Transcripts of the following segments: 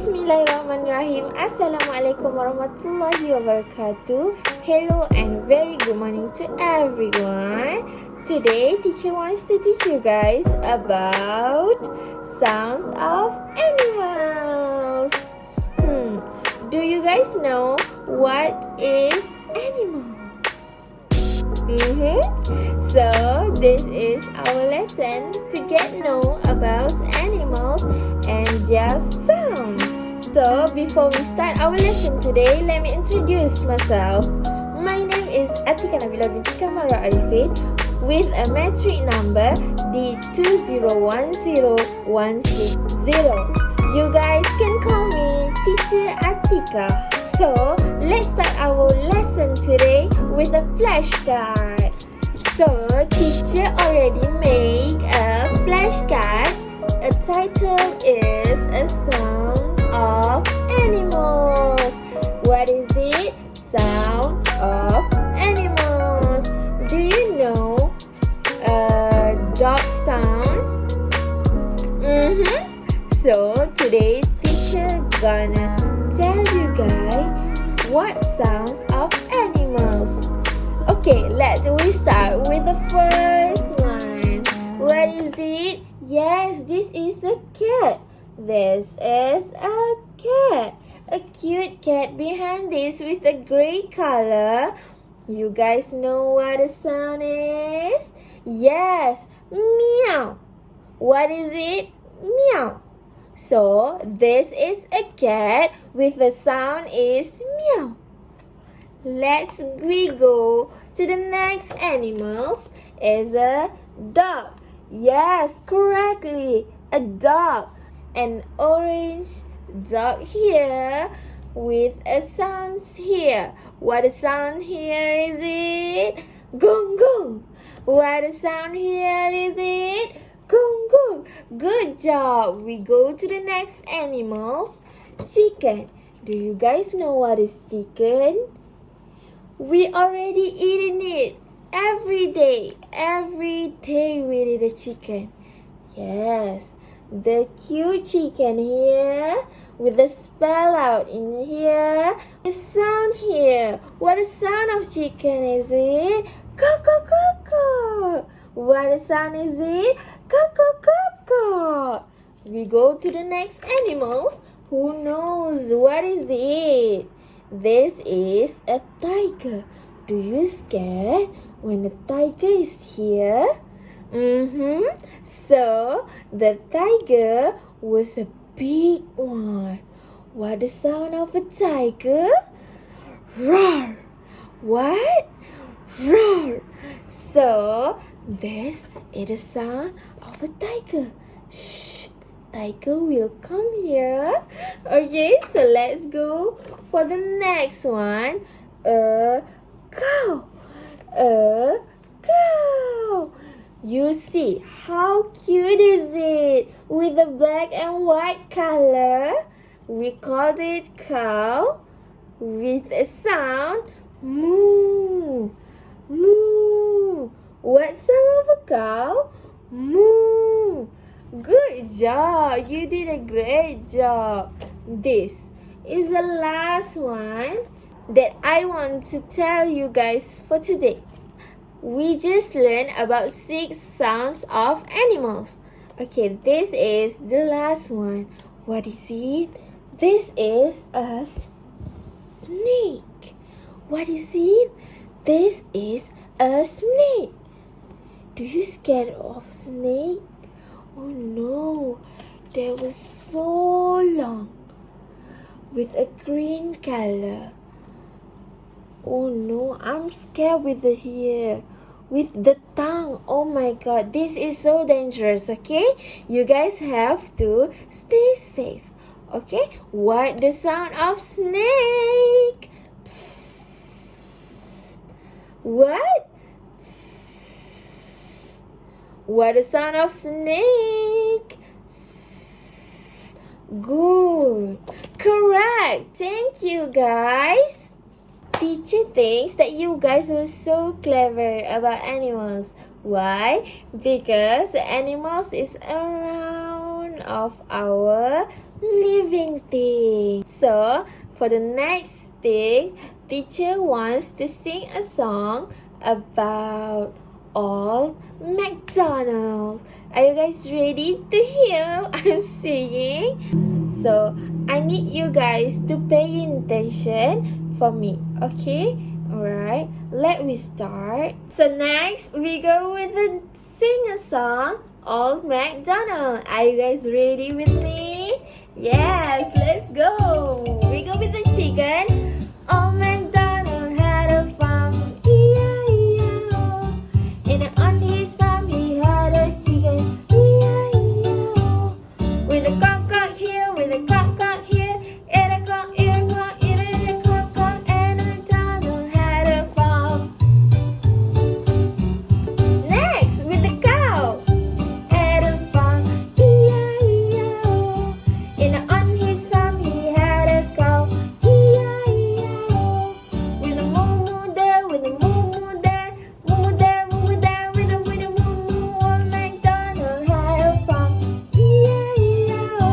Bismillahirrahmanirrahim. Assalamualaikum warahmatullahi wabarakatuh. Hello and very good morning to everyone. Today teacher wants to teach you guys about sounds of animals. Do you guys know what is animals? So this is our lesson to get know about animals and their sounds. So before we start our lesson today, let me introduce myself. My name is Atiqah Nabilah binti kamarulariffin with a metric number D2010160. You guys can call me Teacher Atiqah. So let's start our lesson today with a flashcard. So teacher already made a flashcard. A title is a sound of animals. What is it? Sound of animals. Do you know a dog sound? So today teacher gonna tell you guys what sounds of animals. Okay, let's start with the first one. What is it? Yes, this is a cat. This is a cat. A cute cat behind this with a grey color. You guys know what the sound is? Yes, meow. What is it? Meow. So, this is a cat with the sound is meow. Let's go to the next animals. Is a dog. Yes, correctly, a dog. An orange dog here with a sound here. What a sound here is it? Gong gong. What a sound here is it? Gong gong. Good job. We go to the next animals. Chicken. Do you guys know what is chicken? We already eating it every day. Every day we eat a chicken. Yes, the cute chicken here with the spell out in here. The sound here. What a sound of chicken is it? Caw caw caw caw. What a sound is it? Caw caw caw caw. We go to the next animals. Who knows what is it? This is a tiger. Do you scare when the tiger is here? So the tiger was a big one. What the sound of a tiger? Roar. What? Roar. So this is the sound of a tiger. Shh. Tiger will come here. Okay, so let's go for the next one. A cow. A cow. You see how cute is it with the black and white color? We called it cow with a sound moo. Moo. What sound of a cow? Moo. Good job. You did a great job. This is the last one that I want to tell you guys for today. We just learned about 6 sounds of animals. Okay, this is the last one. What is it? This is a snake. What is it? This is a snake. Do you scared of snake? Oh no, that was so long with a green color. Oh no, I'm scared with the hair, with the tongue. Oh my god, this is so dangerous, okay? You guys have to stay safe, okay? What the sound of snake? Psst. What? What the sound of snake? Good. Correct. Thank you, guys. Teacher thinks that you guys were so clever about animals. Why? Because animals is around of our living thing. So, for the next thing, teacher wants to sing a song about Old MacDonald. Are you guys ready to hear what I'm singing? So, I need you guys to pay attention for me, okay? Alright, let me start. So next, we go with the sing a song, Old MacDonald. Are you guys ready with me? Yes, let's go. We go with the chicken. Old MacDonald had a farm, E-I-E-I-O. And on his farm he had a chicken, E-I-E-I-O. With a cock here, with a cock here, and a cock, and a cock, and a cock, and MacDonald had a farm. Next, with the cow, had a farm, E-I-E-I-O. And on his farm he had a cow, E-I-E-I-O. With a moo there, with a moo there, moo there, moo there, with a moo, old MacDonald had a farm, E-I-E-I-O.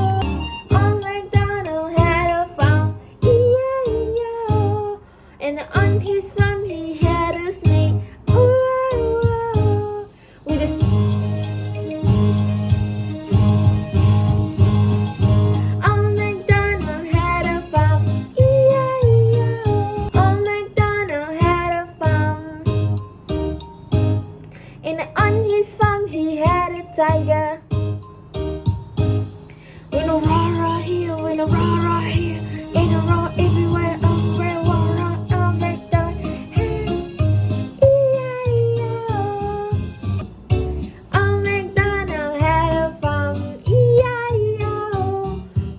Old MacDonald had a farm, E-I-E-I-O. And on his farm he had a snake, ooh, with a Old MacDonald had a farm, E-I-E-I-O. Old MacDonald had a farm. And on his farm he had a tiger. With a roar here, with a roar here, and a roar everywhere, everywhere, roar, Old MacDonald had E-I-E-I-O. Old MacDonald had a farm, E-I-E-I-O.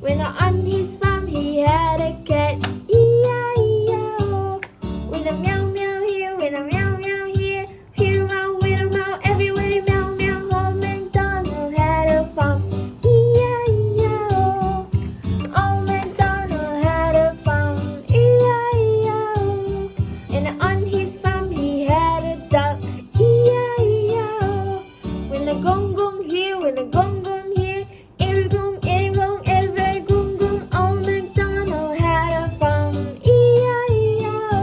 When on his farm he had a cat, E-I-E-I-O. With a meow meow here, with a meow meow here, here meow, with a meow everywhere, meow meow. Old MacDonald had a farm, E-I-E-I-O. Old MacDonald had a farm, E-I-E-I-O. And on his farm he had a duck, E-I-E-I-O. When the gong gong here, when the gong gong here, every gong, every gong gong. Old MacDonald had a farm, E-I-E-I-O.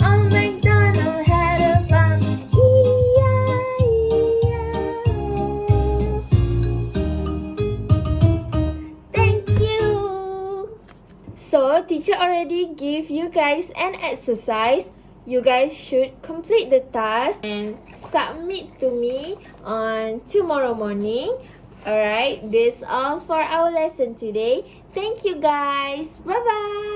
Old MacDonald had a farm, E-I-E-I-O. Thank you. So teacher already give you guys an exercise. You guys should complete the task and submit to me on tomorrow morning. Alright, this all for our lesson today. Thank you guys. Bye bye.